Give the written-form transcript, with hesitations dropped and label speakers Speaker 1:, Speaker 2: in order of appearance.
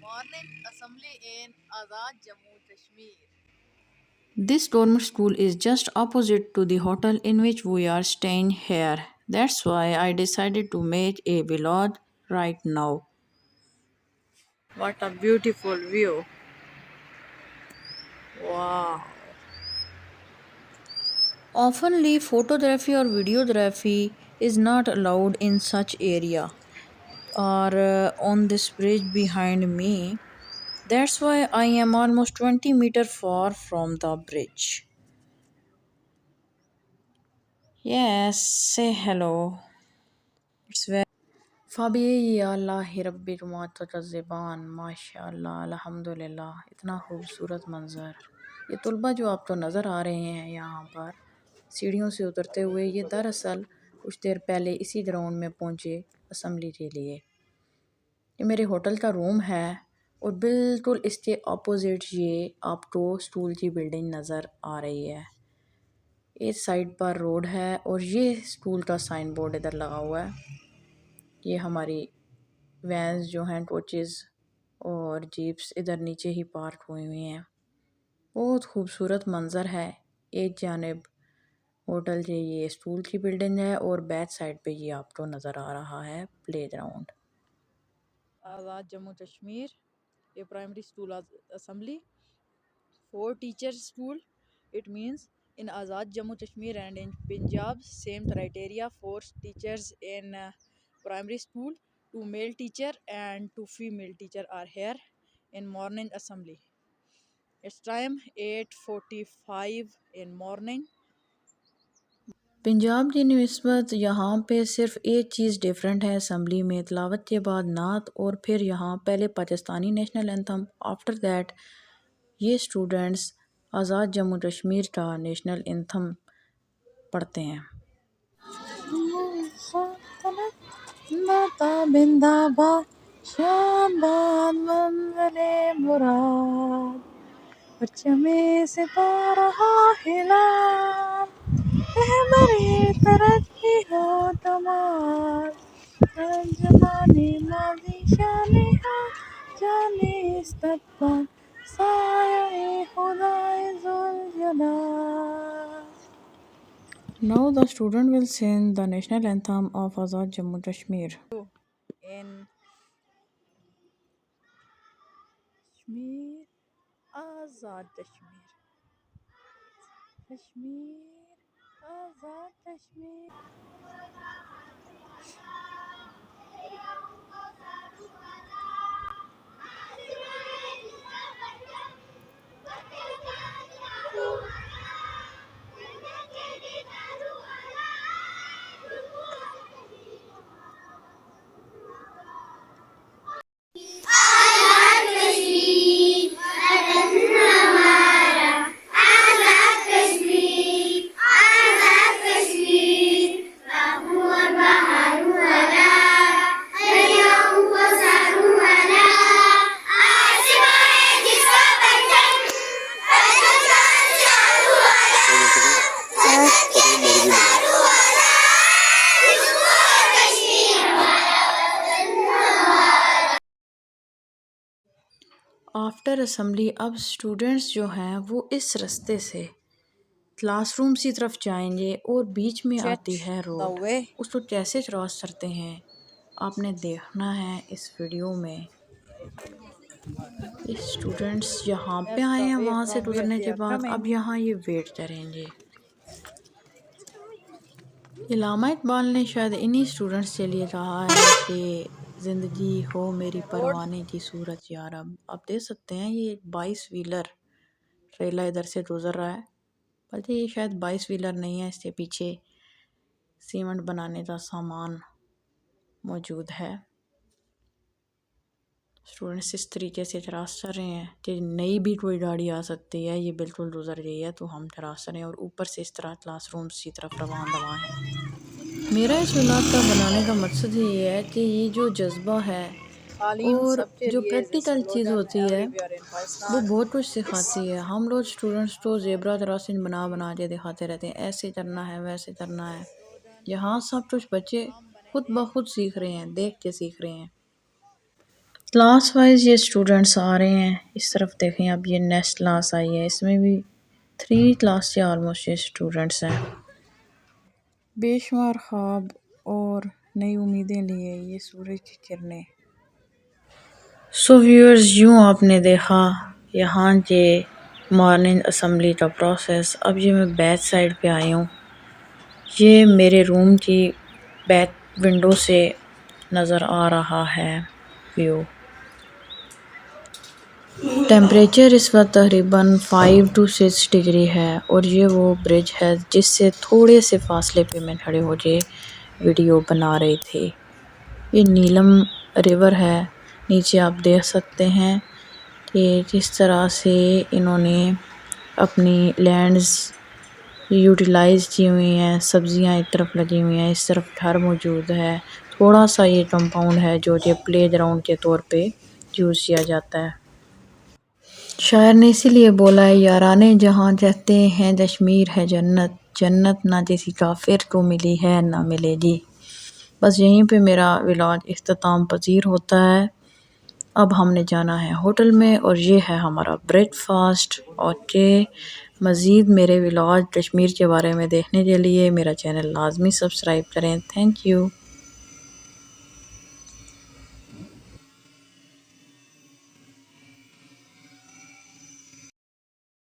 Speaker 1: Morning assembly in Azad Jammu Kashmir.
Speaker 2: This dormer school is just opposite to the hotel in which we are staying here. That's why I decided to make a vlog right now.
Speaker 1: What a beautiful view. Wow.
Speaker 2: Oftenly, photography or videography is not allowed in such area or on this bridge behind me. That's why I am almost 20 meters far from the bridge. Yes, say hello. It's very فبأي آلاء ربكما تكذبان ماشاء اللہ الحمد للہ اتنا خوبصورت منظر. یہ طلبہ جو آپ کو نظر آ رہے ہیں یہاں پر سیڑھیوں سے اترتے ہوئے، یہ دراصل کچھ دیر پہلے اسی گراؤنڈ میں پہنچے اسمبلی کے لیے. یہ میرے ہوٹل کا روم ہے اور بالکل اس کے اپوزٹ یہ آپ کو اسکول کی بلڈنگ نظر آ رہی ہے. اس سائڈ پر روڈ ہے اور یہ اسکول کا سائن بورڈ ادھر لگا ہوا ہے. یہ ہماری وینز جو ہیں کوچز اور جیپس ادھر نیچے ہی پارک ہوئی ہوئی ہیں. بہت خوبصورت منظر ہے. ایک جانب ہوٹل کے یہ اسکول کی بلڈنگ ہے اور بیک سائڈ پہ یہ آپ کو نظر آ رہا ہے play ground.
Speaker 1: Azad Jammu Kashmir, a primary school assembly for teachers school. It means in Azad Jammu Kashmir and in Punjab, same criteria for teachers in primary school. Two male teacher and two female teacher are here in morning assembly. It's time 8:45 in morning.
Speaker 2: Punjab کی نسبت یہاں پہ صرف ایک چیز different ہے assembly میں، تلاوت کے بعد نعت اور پھر یہاں پہلے Pakistani national anthem, after that یہ اسٹوڈنٹس آزاد جموں کشمیر کا نیشنل اینتھم پڑھتے ہیں.
Speaker 1: چمے ستارہ ہلال رہبری ترقی ہو تمام زمانے ماضی شانے ہو جانے استقبال سایہ خدائے ذوالجلال.
Speaker 2: Now the student will sing the national anthem of Azad Jammu Kashmir.
Speaker 1: In Kashmir, Azad Kashmir, Kashmir, Azad Kashmir.
Speaker 2: After assembly اب اسٹوڈنٹس جو ہیں وہ اس رستے سے کلاس رومس کی طرف جائیں گے اور بیچ میں آتی ہے روڈ. اس کو کیسے کراس کرتے ہیں آپ نے دیکھنا ہے اس ویڈیو میں. اسٹوڈنٹس یہاں پہ آئے ہیں وہاں سے گزرنے کے بعد اب یہاں یہ ویٹ کریں گے. علامہ اقبال نے شاید انہی اسٹوڈنٹس کے لیے کہا ہے کہ زندگی ہو میری پروانے کی صورت یارب. آپ دیکھ سکتے ہیں یہ 22 ویلر ٹریلا ادھر سے گزر رہا ہے، بلکہ یہ شاید 22 ویلر نہیں ہے، اس کے پیچھے سیمنٹ بنانے کا سامان موجود ہے. اسٹوڈنٹس اس طریقے سے کراس کر رہے ہیں کہ نئی بھی کوئی گاڑی آ سکتی ہے. یہ بالکل گزر گئی ہے تو ہم کراس کر رہے ہیں اور اوپر سے اس طرح کلاس رومس کی طرف رواں دواں ہیں. میرا اس ولاگ کا بنانے کا مقصد یہ ہے کہ یہ جو جذبہ ہے اور جو پریکٹیکل چیز ہوتی ہے وہ بہت کچھ سکھاتی ہے. ہم لوگ اسٹوڈنٹس کو زیبرا کراسنگ بنا کے دکھاتے رہتے ہیں، ایسے کرنا ہے ویسے کرنا ہے. یہاں سب کچھ بچے خود بخود سیکھ رہے ہیں، دیکھ کے سیکھ رہے ہیں. کلاس وائز یہ اسٹوڈنٹس آ رہے ہیں، اس طرف دیکھیں، اب یہ نیکسٹ کلاس آئی ہے، اس میں بھی 3 کلاس سے آلموسٹ یہ اسٹوڈنٹس ہیں۔ بے شمار خواب اور نئی امیدیں لیے یہ سورج کی کرنیں۔ سو ویورز، یوں آپ نے دیکھا یہاں یہ مارننگ اسمبلی کا پروسیس۔ اب یہ میں بیک سائڈ پہ آئی ہوں، یہ میرے روم کی بیک ونڈو سے نظر آ رہا ہے ویو۔ ٹیمپریچر اس وقت تقریباً 5 to 6 ڈگری ہے، اور یہ وہ برج ہے جس سے تھوڑے سے فاصلے پہ میں کھڑے ہو کے ویڈیو بنا رہی تھی۔ یہ نیلم ریور ہے، نیچے آپ دیکھ سکتے ہیں کہ کس طرح سے انہوں نے اپنی لینڈز یوٹیلائز کی ہوئی ہیں، سبزیاں ایک طرف لگی ہوئی ہیں، اس طرف گھر موجود ہے، تھوڑا سا یہ کمپاؤنڈ ہے جو کہ پلے گراؤنڈ کے طور پہ یوز کیا جاتا ہے۔ شاعر نے اسی لیے بولا ہے، یارانے جہاں کہتے ہیں کشمیر ہے جنت، جنت نہ کسی کافر کو ملی ہے نہ ملے گی۔ بس یہیں پہ میرا ولاگ اختتام پذیر ہوتا ہے۔ اب ہم نے جانا ہے ہوٹل میں، اور یہ ہے ہمارا بریک فاسٹ۔ اوکے، مزید میرے ولاگ کشمیر کے بارے میں دیکھنے کے لیے میرا چینل لازمی سبسکرائب کریں۔ Thank you.